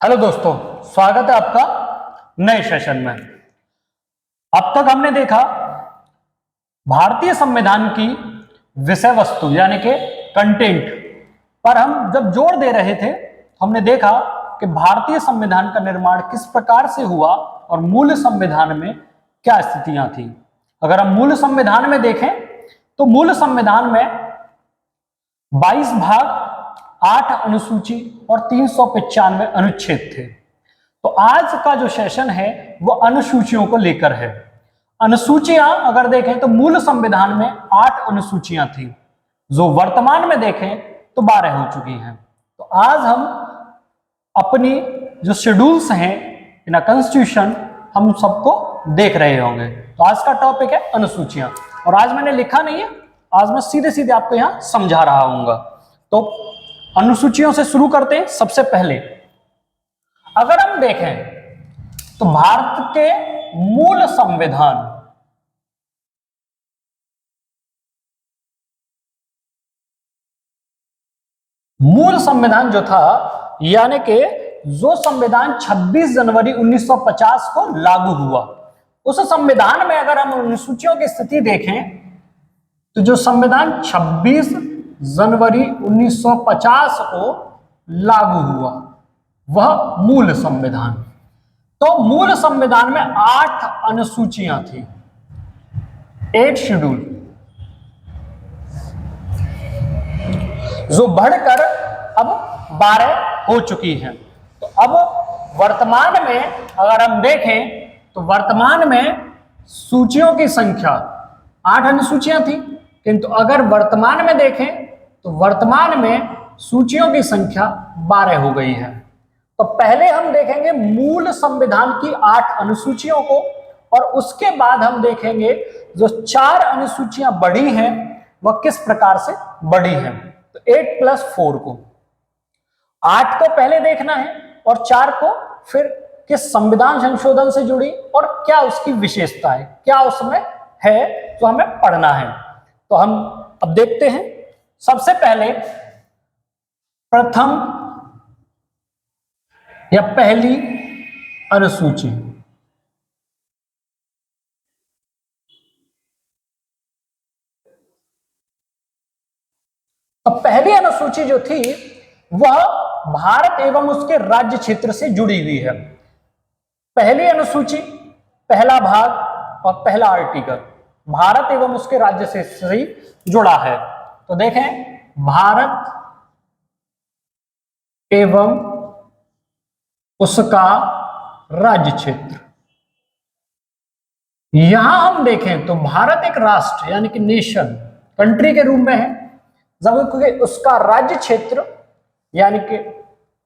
Hello दोस्तों, स्वागत है आपका नए सेशन में। अब तक हमने देखा भारतीय संविधान की विषय वस्तु यानी कि कंटेंट पर हम जब जोर दे रहे थे, हमने देखा कि भारतीय संविधान का निर्माण किस प्रकार से हुआ और मूल संविधान में क्या स्थितियां थी। अगर हम मूल संविधान में देखें तो मूल संविधान में 22 भाग, 8 अनुसूची और 395 अनुच्छेद थे। तो आज का जो सेशन है वो अनुसूचियों को लेकर है। अनुसूचियां अगर देखें तो मूल संविधान में 8 अनुसूचियां थी, जो वर्तमान में देखें तो 12 हो चुकी हैं। तो आज हम अपनी जो शेड्यूल्स हैं इन कॉन्स्टिट्यूशन हम सबको देख रहे होंगे। तो आज का टॉपिक है अनुसूचियां, और आज मैंने लिखा नहीं है, आज मैं सीधे सीधे आपको यहां समझा रहा हूंगा। तो अनुसूचियों से शुरू करते हैं। सबसे पहले अगर हम देखें तो भारत के मूल संविधान जो था, यानी कि जो संविधान 26 जनवरी 1950 को लागू हुआ, उस संविधान में अगर हम अनुसूचियों की स्थिति देखें तो जो संविधान 26 जनवरी 1950 को लागू हुआ वह मूल संविधान। तो मूल संविधान में 8 अनुसूचियां थी, 8 शेड्यूल, जो बढ़कर अब 12 हो चुकी हैं। तो अब वर्तमान में अगर हम देखें तो वर्तमान में सूचियों की संख्या 8 अनुसूचियां थी, किंतु अगर वर्तमान में देखें तो वर्तमान में सूचियों की संख्या 12 हो गई है। तो पहले हम देखेंगे मूल संविधान की 8 अनुसूचियों को, और उसके बाद हम देखेंगे जो 4 अनुसूचियां बढ़ी हैं वह किस प्रकार से बढ़ी हैं। तो 8+4 को, 8 को पहले देखना है और 4 को फिर किस संविधान संशोधन से जुड़ी और क्या उसकी विशेषता है, क्या उसमें है जो हमें पढ़ना है। तो हम अब देखते हैं। सबसे पहले प्रथम या पहली अनुसूची, तो पहली अनुसूची जो थी वह भारत एवं उसके राज्य क्षेत्र से जुड़ी हुई है। पहली अनुसूची, पहला भाग और पहला आर्टिकल भारत एवं उसके राज्य से ही जुड़ा है। तो देखें, भारत एवं उसका राज्य क्षेत्र। यहां हम देखें तो भारत एक राष्ट्र यानी कि नेशन, कंट्री के रूप में है, जबकि उसका राज्य क्षेत्र यानी कि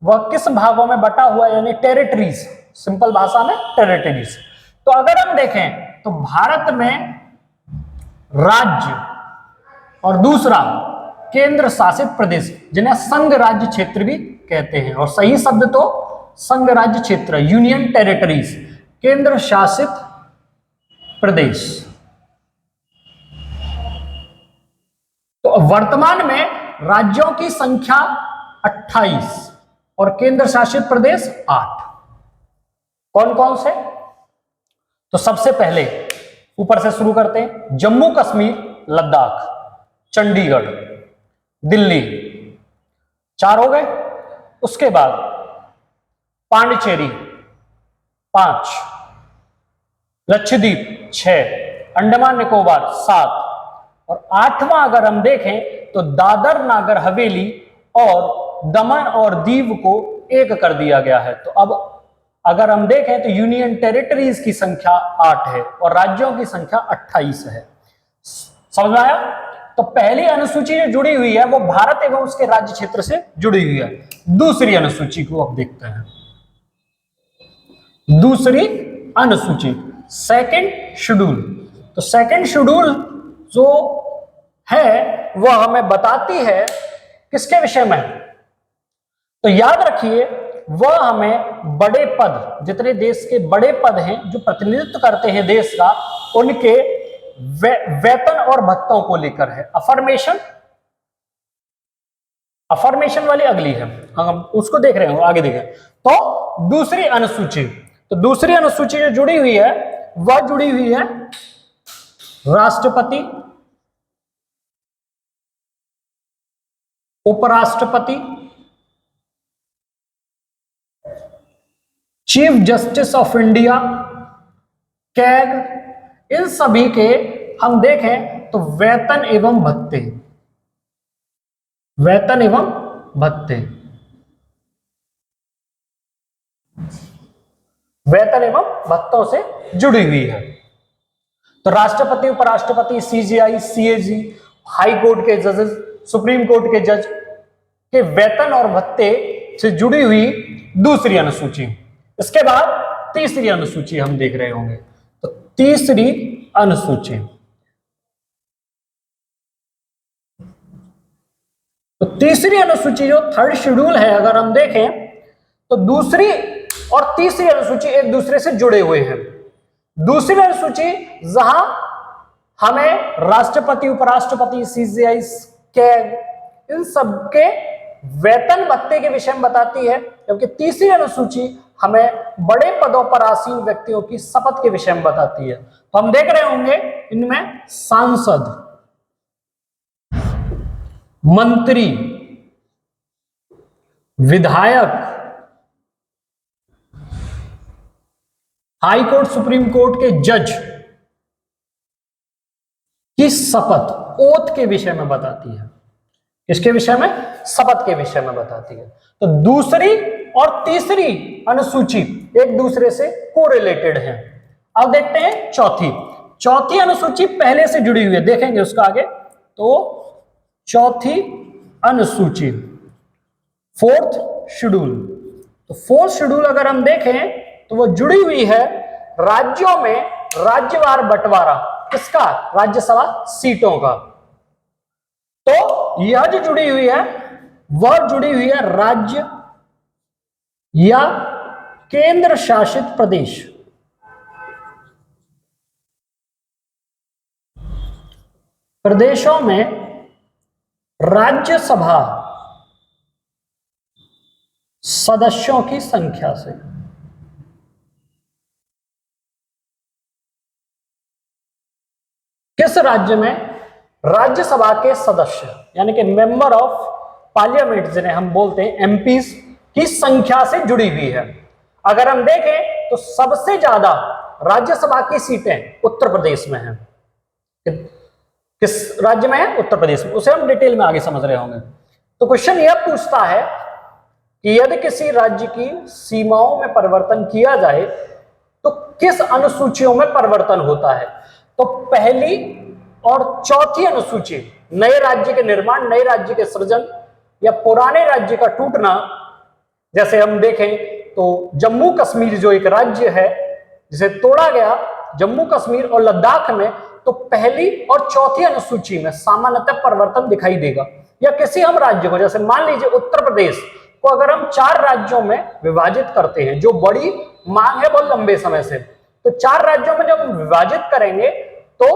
वह किस भागों में बटा हुआ है, यानी टेरिटरीज, सिंपल भाषा में टेरिटरीज। तो अगर हम देखें तो भारत में राज्य और दूसरा केंद्र शासित प्रदेश, जिन्हें संघ राज्य क्षेत्र भी कहते हैं, और सही शब्द तो संघ राज्य क्षेत्र, यूनियन टेरिटरीज, केंद्र शासित प्रदेश। तो वर्तमान में राज्यों की संख्या 28 और केंद्र शासित प्रदेश 8। कौन कौन से? तो सबसे पहले ऊपर से शुरू करते हैं। जम्मू कश्मीर, लद्दाख, चंडीगढ़, दिल्ली, 4 हो गए। उसके बाद पांडिचेरी 5, लक्षद्वीप 6, अंडमान निकोबार 7, और 8वां अगर हम देखें तो दादर नागर हवेली और दमन और दीव को 1 कर दिया गया है। तो अब अगर हम देखें तो यूनियन टेरिटरीज की संख्या 8 है और राज्यों की संख्या 28 है। समझ में आया? तो पहली अनुसूची जो जुड़ी हुई है वो भारत एवं उसके राज्य क्षेत्र से जुड़ी हुई है। दूसरी अनुसूची को अब देखते हैं। दूसरी अनुसूची, सेकंड शेड्यूल। तो सेकंड शेड्यूल जो है वह हमें बताती है किसके विषय में? तो याद रखिए, वह हमें बड़े पद, जितने देश के बड़े पद हैं जो प्रतिनिधित्व करते हैं देश का, उनके वेतन और भत्तों को लेकर है। अफर्मेशन अफर्मेशन वाली अगली है, हम उसको देख रहे हो, आगे देखें। तो दूसरी अनुसूची, तो दूसरी अनुसूची जो जुड़ी हुई है वह जुड़ी हुई है राष्ट्रपति, उपराष्ट्रपति, chief justice of India, CAG, इन सभी के हम देखें तो वेतन एवं भत्ते, वेतन एवं भत्ते, वेतन एवं भत्तों से जुड़ी हुई है। तो राष्ट्रपति, उपराष्ट्रपति, सीजीआई, सीएजी, हाई कोर्ट के जजेस, सुप्रीम कोर्ट के जज के वेतन और भत्ते से जुड़ी हुई दूसरी अनुसूची। इसके बाद तीसरी अनुसूची हम देख रहे होंगे। तो तीसरी अनुसूची, तो तीसरी अनुसूची जो थर्ड शेड्यूल है, अगर हम देखें तो दूसरी और तीसरी अनुसूची एक दूसरे से जुड़े हुए हैं। दूसरी अनुसूची जहां हमें राष्ट्रपति, उपराष्ट्रपति, सीजीआई, कैग इन सब के वेतन भत्ते के विषय में बताती है, जबकि तीसरी अनुसूची हमें बड़े पदों पर आसीन व्यक्तियों की शपथ के विषय में बताती है। तो हम देख रहे होंगे इनमें सांसद, मंत्री, विधायक, हाई कोर्ट, सुप्रीम कोर्ट के जज की शपथ, ओथ के विषय में बताती है। इसके विषय में, शपथ के विषय में बताती है। तो दूसरी और तीसरी अनुसूची एक दूसरे से कोरिलेटेड है। अब देखते हैं चौथी अनुसूची पहले से जुड़ी हुई है, देखेंगे उसका आगे। तो चौथी अनुसूची, फोर्थ शेड्यूल, तो फोर्थ शेड्यूल अगर हम देखें तो वो जुड़ी हुई है राज्यों में राज्यवार बंटवारा, किसका? राज्यसभा सीटों का। तो यह जो जुड़ी हुई है वह जुड़ी हुई है राज्य या केंद्र शासित प्रदेश, प्रदेशों में राज्यसभा सदस्यों की संख्या से। किस राज्य में राज्यसभा के सदस्य यानी कि मेंबर ऑफ पार्लियामेंट जिन्हें हम बोलते हैं एमपीज की संख्या से जुड़ी हुई है। अगर हम देखें तो सबसे ज्यादा राज्यसभा की सीटें उत्तर प्रदेश में हैं। किस राज्य में है? उत्तर प्रदेश में। उसे हम डिटेल में आगे समझ रहे होंगे। तो क्वेश्चन यह पूछता है कि यदि किसी राज्य की सीमाओं में परिवर्तन किया जाए तो किस अनुसूचियों में परिवर्तन होता है? तो पहली और चौथी अनुसूची, नए राज्य के निर्माण, नए राज्य के सृजन या पुराने राज्य का टूटना। जैसे हम देखें तो जम्मू कश्मीर जो एक राज्य है जिसे तोड़ा गया, जम्मू कश्मीर और लद्दाख में, तो पहली और चौथी अनुसूची में सामान्यतः परिवर्तन दिखाई देगा। या किसी हम राज्य को, जैसे मान लीजिए उत्तर प्रदेश को अगर हम 4 राज्यों में विभाजित करते हैं, जो बड़ी मांग है बहुत लंबे समय से, तो 4 राज्यों में जब हम विभाजित करेंगे तो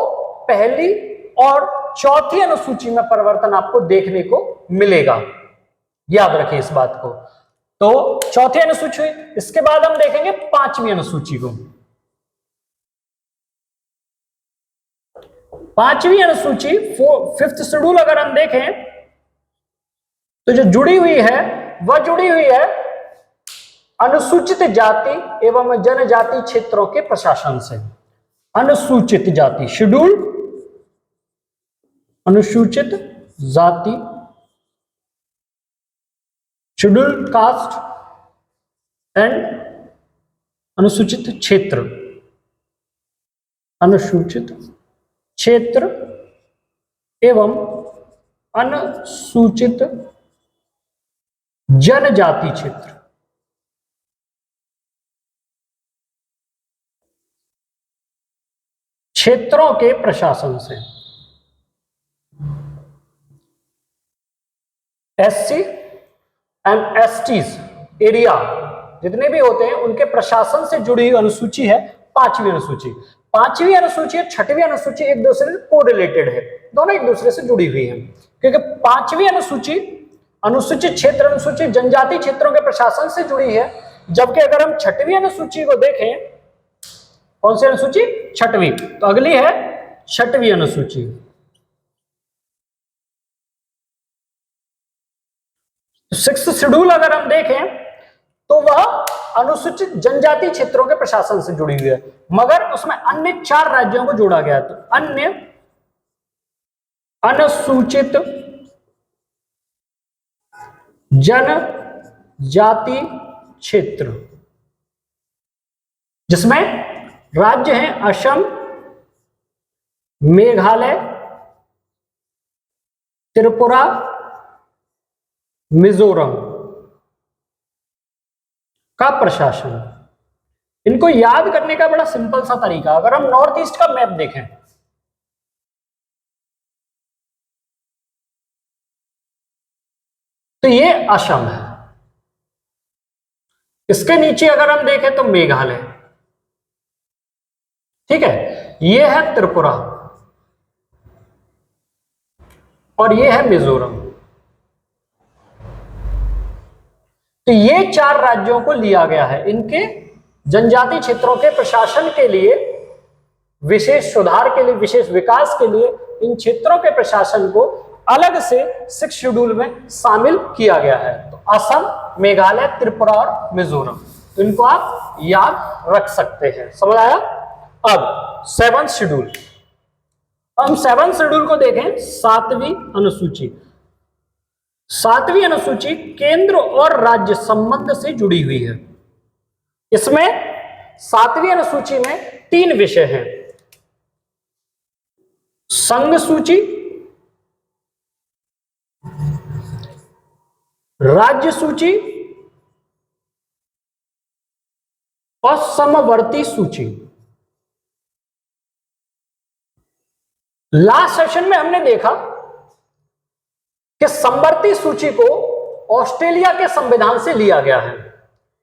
पहली और चौथी अनुसूची में परिवर्तन आपको देखने को मिलेगा। याद रखिए इस बात को। तो चौथी अनुसूची, इसके बाद हम देखेंगे 5वीं अनुसूची को। 5वीं अनुसूची, 5th शेड्यूल अगर हम देखें तो जो जुड़ी हुई है वह जुड़ी हुई है अनुसूचित जाति एवं जनजाति क्षेत्रों के प्रशासन से। अनुसूचित जाति शेड्यूल, अनुसूचित जाति, शेड्यूल्ड कास्ट एंड अनुसूचित क्षेत्र, अनुसूचित क्षेत्र एवं अनुसूचित जनजाति क्षेत्र। क्षेत्रों के प्रशासन से। एससी एंड एसटीज एरिया जितने भी होते हैं उनके प्रशासन से जुड़ी हुई अनुसूची है 5वीं अनुसूची। 5वीं अनुसूची और 6वीं अनुसूची एक दूसरे से कोरिलेटेड है, दोनों एक दूसरे से जुड़ी हुई है। क्योंकि 5वीं अनुसूची अनुसूचित क्षेत्र, अनुसूचित जनजाति क्षेत्रों के प्रशासन से जुड़ी है। जबकि अगर हम छठवीं अनुसूची को देखें, कौन सी अनुसूची? छठवीं। तो अगली है छठवीं अनुसूची। सिक्स्थ शेड्यूल अगर हम देखें तो वह अनुसूचित जनजाति क्षेत्रों के प्रशासन से जुड़ी हुई है, मगर उसमें अन्य 4 राज्यों को जोड़ा गया। तो अन्य अनुसूचित जनजाति क्षेत्र, जिसमें राज्य हैं असम, मेघालय, त्रिपुरा, मिजोरम का प्रशासन। इनको याद करने का बड़ा सिंपल सा तरीका, अगर हम नॉर्थ ईस्ट का मैप देखें तो ये असम है, इसके नीचे अगर हम देखें तो मेघालय, ठीक है, ये है त्रिपुरा और ये है मिजोरम। तो ये 4 राज्यों को लिया गया है इनके जनजाति क्षेत्रों के प्रशासन के लिए, विशेष सुधार के लिए, विशेष विकास के लिए इन क्षेत्रों के प्रशासन को अलग से 6 शेड्यूल में शामिल किया गया है। तो असम, मेघालय, त्रिपुरा और मिजोरम, तो इनको आप याद रख सकते हैं। समझ आया? अब 7th शेड्यूल, हम 7th शेड्यूल को देखें। 7वीं अनुसूची। 7वीं अनुसूची केंद्र और राज्य संबंध से जुड़ी हुई है। इसमें 7वीं अनुसूची में 3 विषय हैं: संघ सूची, राज्य सूची और समवर्ती सूची। लास्ट सेशन में हमने देखा कि समवर्ती सूची को ऑस्ट्रेलिया के संविधान से लिया गया है।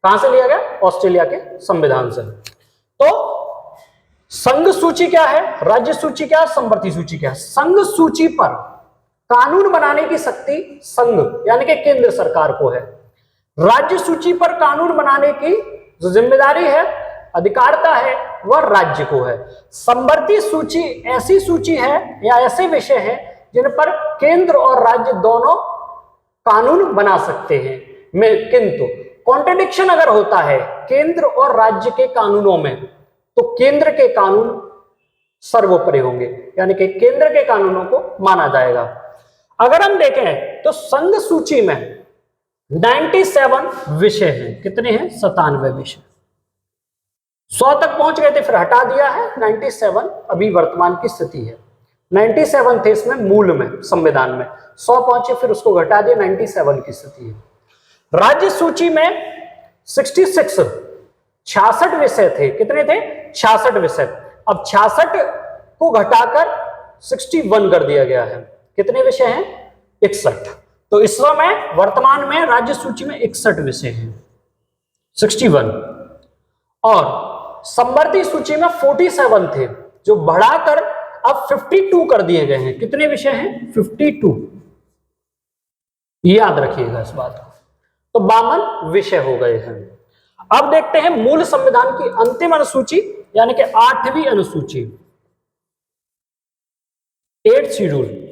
कहां से लिया गया? ऑस्ट्रेलिया के संविधान से। तो संघ सूची क्या है, राज्य सूची क्या है, समवर्ती सूची क्या है? संघ सूची पर कानून बनाने की शक्ति संघ यानी कि केंद्र सरकार को है। राज्य सूची पर कानून बनाने की जो जिम्मेदारी है, अधिकारता है, वह राज्य को है। समवर्ती सूची ऐसी सूची है या ऐसे विषय हैं जिन पर केंद्र और राज्य दोनों कानून बना सकते हैं। किंतु कॉन्ट्रडिक्शन अगर होता है केंद्र और राज्य के कानूनों में, तो केंद्र के कानून सर्वोपरि होंगे, यानी कि केंद्र के कानूनों को माना जाएगा। अगर हम देखें तो संघ सूची में 97 विषय हैं। कितने हैं? 97 विषय। 100 तक पहुंच गए थे, फिर हटा दिया है। 97 अभी वर्तमान की स्थिति है। 97 थे इसमें मूल में, संविधान में। 100 पहुंचे, फिर उसको घटा दिया, 97 की स्थिति है। राज्य सूची में 66 विषय थे। कितने थे? 66 विषय। अब 66 को घटाकर 61 कर दिया गया है। कितने विषय हैं? 61। तो इस समय वर्तमान में राज्य सूची में 61 विषय हैं, 61। और समवर्ती सूची में 47 थे, जो बढ़ाकर अब 52 कर दिए गए हैं। कितने विषय हैं? 52। याद रखिएगा इस बात को। तो 52 विषय हो गए हैं। अब देखते हैं मूल संविधान की अंतिम अनुसूची, यानी कि 8वीं अनुसूची, 8th शेड्यूल।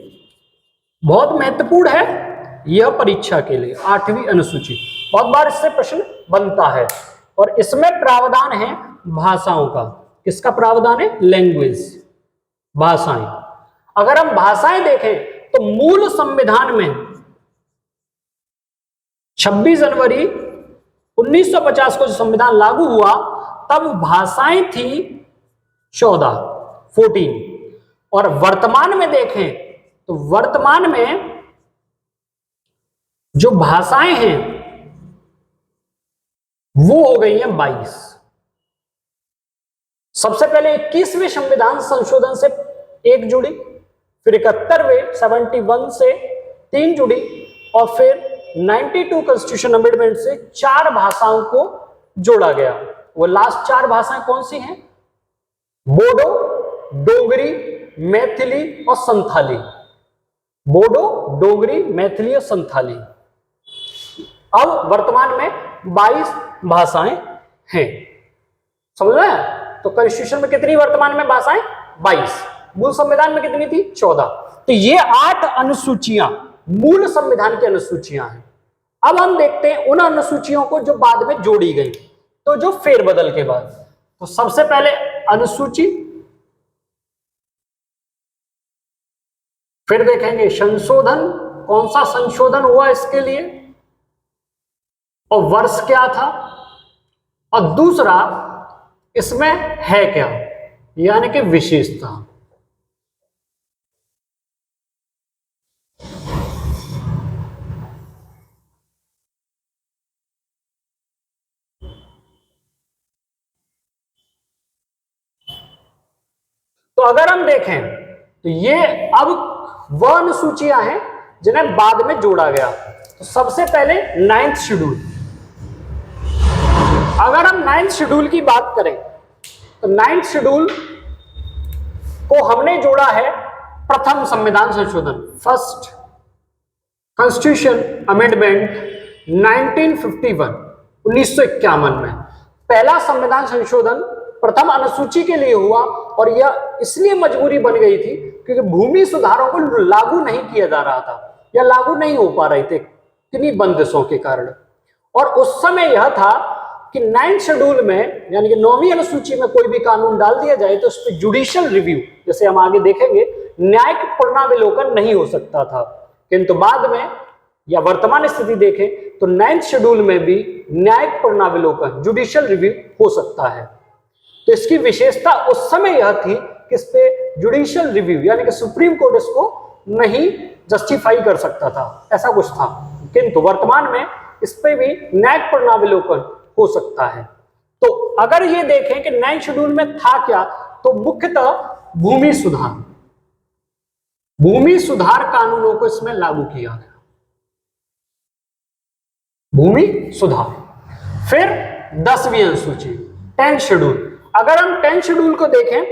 बहुत महत्वपूर्ण है यह परीक्षा के लिए। 8वीं अनुसूची बहुत बार इससे प्रश्न बनता है, और इसमें प्रावधान है भाषाओं का। किसका प्रावधान है? लैंग्वेज, भाषाएं। अगर हम भाषाएं देखें तो मूल संविधान में 26 जनवरी 1950 को जो संविधान लागू हुआ, तब भाषाएं थी 14। और वर्तमान में देखें तो वर्तमान में जो भाषाएं हैं वो हो गई हैं 22। सबसे पहले 21वें संविधान संशोधन से 1 जुड़ी, फिर 71वें 71 से 3 जुड़ी, और फिर 92 कॉन्स्टिट्यूशन अमेंडमेंट से 4 भाषाओं को जोड़ा गया। वो लास्ट 4 भाषाएं कौन सी हैं? बोडो, डोगरी, मैथिली और संथाली। बोडो, डोगरी, मैथिली और संथाली। अब वर्तमान में 22 भाषाएं हैं। समझ रहे हैं? तो कॉन्स्टिट्यूशन में कितनी वर्तमान में भाषाएं? 22। मूल संविधान में कितनी थी? 14। तो ये 8 अनुसूचियां मूल संविधान की अनुसूचियां हैं। अब हम देखते हैं उन अनुसूचियों को जो बाद में जोड़ी गई, तो जो फेरबदल के बाद। तो सबसे पहले अनुसूची, फिर देखेंगे संशोधन, कौन सा संशोधन हुआ इसके लिए और वर्ष क्या था, और दूसरा इसमें है क्या, यानी कि विशेषता। तो अगर हम देखें तो ये अब वह अनुसूचियां हैं जिन्हें बाद में जोड़ा गया। तो सबसे पहले 9th शेड्यूल। अगर हम 9th शेड्यूल की बात करें तो 9th शेड्यूल को हमने जोड़ा है प्रथम संविधान संशोधन, फर्स्ट कॉन्स्टिट्यूशन अमेंडमेंट 1951, 1951 में पहला संविधान संशोधन प्रथम अनुसूची के लिए हुआ, और यह इसलिए मजबूरी बन गई थी क्योंकि भूमि सुधारों को लागू नहीं किया जा रहा था या लागू नहीं हो पा रहे थे किन्हीं बंदिशों के कारण। और उस समय यह था कि 9th शेड्यूल में यानी कि 9वीं अनुसूची में कोई भी कानून डाल दिया जाए तो उस पर जुडिशियल रिव्यू, जैसे हम आगे देखेंगे, न्यायिक पुनरावलोकन नहीं हो सकता था। किंतु बाद में या वर्तमान स्थिति देखें तो 9th शेड्यूल में भी न्यायिक पुनरावलोकन, जुडिशियल रिव्यू हो सकता है। तो इसकी विशेषता उस समय यह थी कि इस पे जुडिशियल रिव्यू यानी कि सुप्रीम कोर्ट इसको नहीं जस्टिफाई कर सकता था, ऐसा कुछ था। किंतु वर्तमान में इस पे भी न्यायिक पुनरावलोकन हो सकता है। तो अगर ये देखें कि 9th शेड्यूल में था क्या, तो मुख्यतः भूमि सुधार कानूनों को इसमें लागू किया गया, भूमि सुधार। फिर 10वीं अनुसूची 10th शेड्यूल। अगर हम 10th शेड्यूल को देखें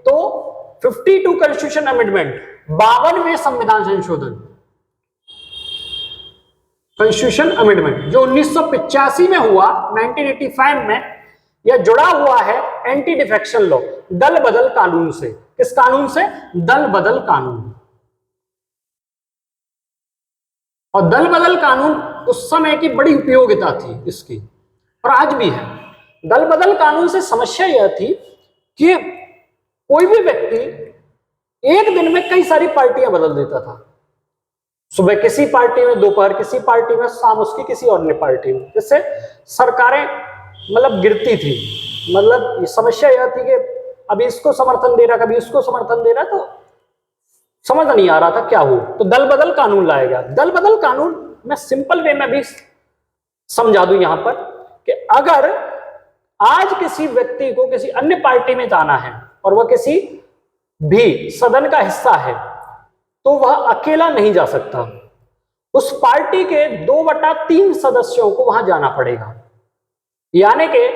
तो 52 कॉन्स्टिट्यूशन अमेंडमेंट, 52वें संविधान संशोधन, कॉन्स्टिट्यूशन अमेंडमेंट जो 1985 में हुआ, 1985 में, यह जुड़ा हुआ है एंटी डिफेक्शन लॉ, दल बदल कानून से। किस कानून से? दल बदल कानून। और दल बदल कानून उस समय की बड़ी उपयोगिता थी इसकी, और आज भी है। दल बदल कानून से समस्या यह थी कि कोई भी व्यक्ति एक दिन में कई सारी पार्टियां बदल देता था, सुबह किसी पार्टी में, दोपहर किसी पार्टी में, शाम उसकी किसी अन्य पार्टी में, जिससे सरकारें मतलब गिरती थी। मतलब समस्या यह थी कि अभी इसको समर्थन दे रहा, कभी इसको समर्थन दे रहा, तो समझ नहीं आ रहा था क्या हो। तो दल बदल कानून लाया गया। दल बदल कानून मैं सिंपल वे में भी समझा दूं यहां पर कि अगर आज किसी व्यक्ति को किसी अन्य पार्टी में जाना है और वह किसी भी सदन का हिस्सा है, तो वह अकेला नहीं जा सकता, उस पार्टी के 2/3 सदस्यों को वहां जाना पड़ेगा। यानी कि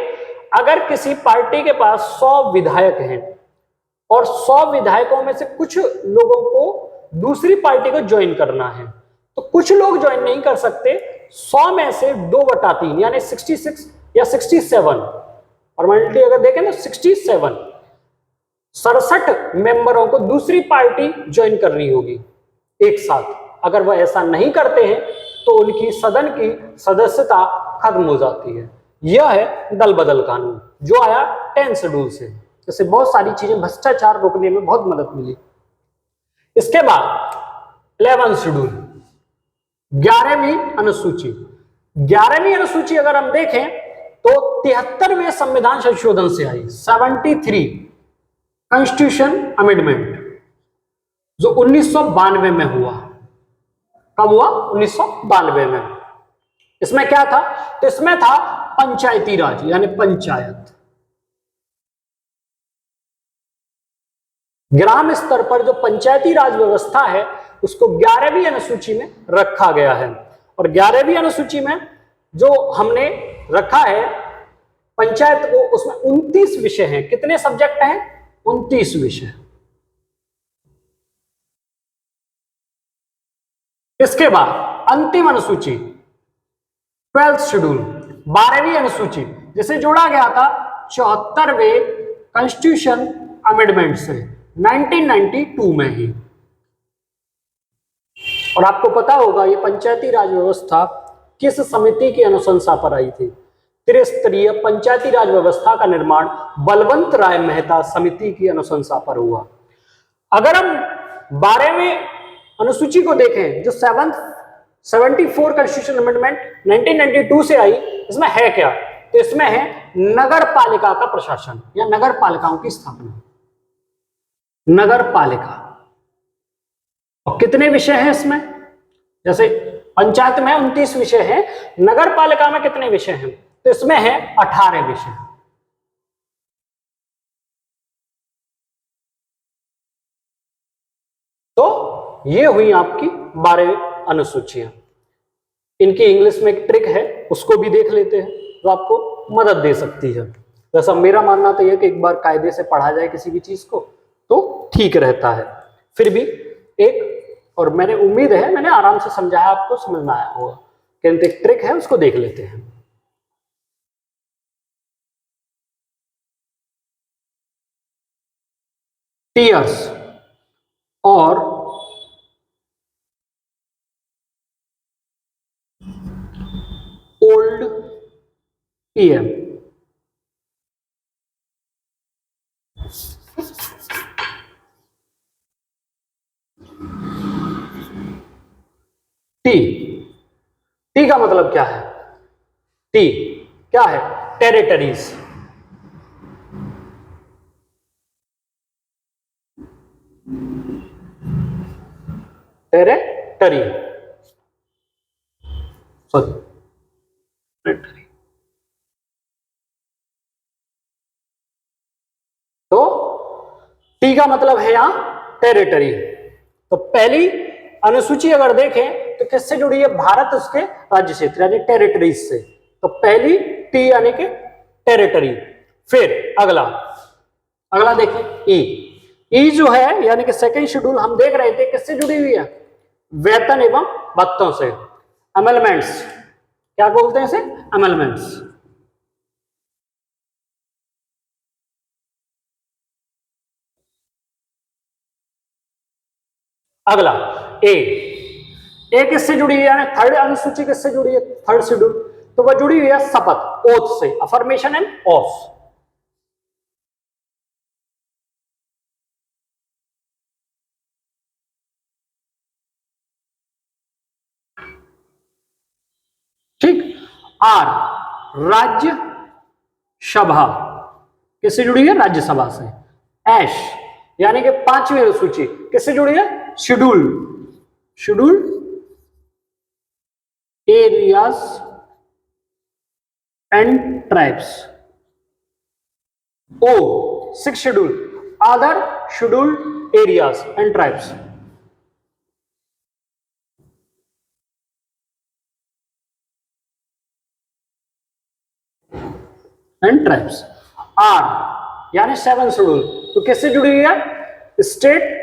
अगर किसी पार्टी के पास 100 विधायक हैं और 100 विधायकों में से कुछ लोगों को दूसरी पार्टी को ज्वाइन करना है, तो कुछ लोग ज्वाइन नहीं कर सकते। 100 में से 2/3 यानी 66 या 67, और मल्टी अगर देखें तो 67 मेंबरों को दूसरी पार्टी ज्वाइन करनी होगी एक साथ। अगर वह ऐसा नहीं करते हैं तो उनकी सदन की सदस्यता खत्म हो जाती है। यह है दल बदल कानून जो आया 10th शेड्यूल से। जैसे बहुत सारी चीजें भ्रष्टाचार रोकने में बहुत मदद मिली। इसके बाद 11th शेड्यूल, 11वीं अनुसूची। 11वीं अनुसूची अगर हम देखें तो 73वें संविधान संशोधन से आई, 73 कॉन्स्टिट्यूशन अमेंडमेंट, जो 1992 में हुआ। कब हुआ? 1992 में। इसमें क्या था? तो इसमें था पंचायती राज यानी पंचायत, ग्राम स्तर पर जो पंचायती राज व्यवस्था है उसको 11वीं अनुसूची में रखा गया है। और 11वीं अनुसूची में जो हमने रखा है पंचायत को, उसमें 29 विषय हैं। कितने सब्जेक्ट हैं? 29 विषय। इसके बाद अंतिम अनुसूची 12th शेड्यूल, 12वीं अनुसूची, जिसे जोड़ा गया था 74वें कॉन्स्टिट्यूशन अमेंडमेंट से 1992 में ही। और आपको पता होगा ये पंचायती राज व्यवस्था किस समिति की अनुशंसा पर आई थी? त्रिस्तरीय पंचायती राज व्यवस्था का निर्माण बलवंत राय मेहता समिति की अनुशंसा पर हुआ। अगर हम 12वें अनुसूची को देखें जो 74 कॉन्स्टिट्यूशन अमेंडमेंट 1992 से आई, इसमें है क्या? तो इसमें है नगर पालिका का प्रशासन या नगर पालिकाओं की स्थापना। नगर पालिका, और कितने विषय हैं इसमें? जैसे पंचायत में 29 विषय हैं, नगर पालिका में कितने विषय हैं? तो इसमें है 18 विषय। तो ये हुई आपकी 12 अनुसूचियां। इनकी इंग्लिश में एक ट्रिक है, उसको भी देख लेते हैं जो आपको मदद दे सकती है। वैसा मेरा मानना तो यह कि एक बार कायदे से पढ़ा जाए किसी भी चीज को तो ठीक रहता है। फिर भी एक, और मैंने उम्मीद है मैंने आराम से समझाया, आपको समझ में आया होगा, किंतु एक ट्रिक है उसको देख लेते हैं। टीयर्स और ओल्ड पीएम, टी का मतलब क्या है? टी क्या है? टेरिटरीज। Territory, sorry territory. तो टी का मतलब है यहां टेरिटरी। तो पहली अनुसूची अगर देखें तो किससे जुड़ी है? भारत उसके राज्य क्षेत्र यानी टेरिटरीज से। तो पहली टी यानी कि टेरिटरी। फिर अगला देखें ई जो है यानी कि सेकंड शेड्यूल हम देख रहे थे किससे जुड़ी हुई है? वेतन एवं भत्तों से, अमेलमेंट्स। क्या बोलते हैं इसे? अमेलमेंट्स। अगला ए किससे जुड़ी है? यानी थर्ड अनुसूची किससे जुड़ी है? Third schedule. तो वह जुड़ी हुई है शपथ, ओथ से, अफर्मेशन एंड ऑथ। ठीक। आर राज्य सभा किससे जुड़ी है? राज्यसभा से। एश यानी कि 5वीं अनुसूची किससे जुड़ी है? Schedule areas and tribes. ओ 6th schedule other scheduled areas and tribes. And tribes. Or यानी 7th शेड्यूल, तो किससे जुड़ी हुई है? स्टेट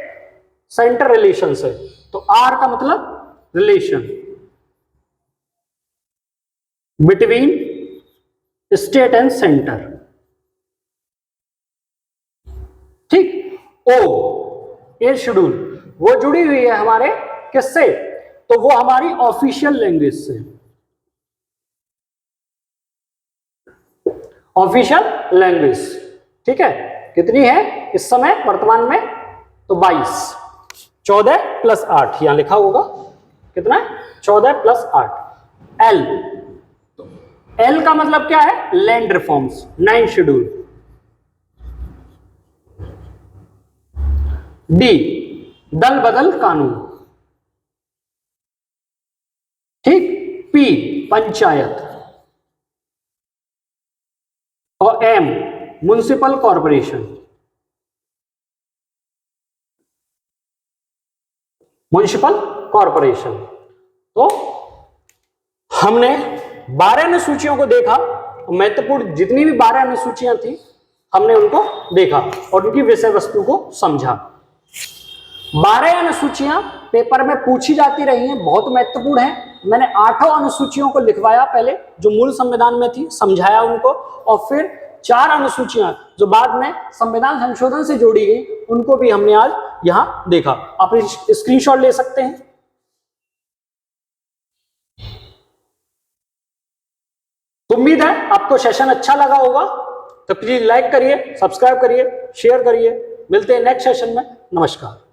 सेंटर रिलेशन से। तो आर का मतलब relation between state and centre. ठीक। ओ 8th शेड्यूल, वो जुड़ी हुई है हमारे किससे? तो वो हमारी ऑफिशियल लैंग्वेज से। Official language. ठीक है, कितनी है इस समय वर्तमान में? तो 22। 14 + 8 यहां लिखा होगा कितना है? 14 + 8। एल का मतलब क्या है? Land reforms, 9th schedule. D दल बदल कानून। ठीक। पी पंचायत। और M municipal corporation. Municipal corporation. तो हमने 12 अनुसूचियों को देखा, महत्वपूर्ण जितनी भी 12 अनुसूचियां थी हमने उनको देखा और उनकी विषय वस्तु को समझा। 12 अनुसूचियां पेपर में पूछी जाती रही हैं, बहुत महत्वपूर्ण है। मैंने 8 अनुसूचियों को लिखवाया, पहले जो मूल संविधान में थी, समझाया उनको, और फिर 4 अनुसूचियां जो बाद में संविधान संशोधन से जोड़ी गई, उनको भी हमने आज यहां देखा। आप स्क्रीनशॉट ले सकते हैं। तो उम्मीद है आपको सेशन अच्छा लगा होगा, तो प्लीज लाइक करिए, सब्सक्राइब करिए, शेयर करिए। मिलते हैं नेक्स्ट सेशन में। नमस्कार।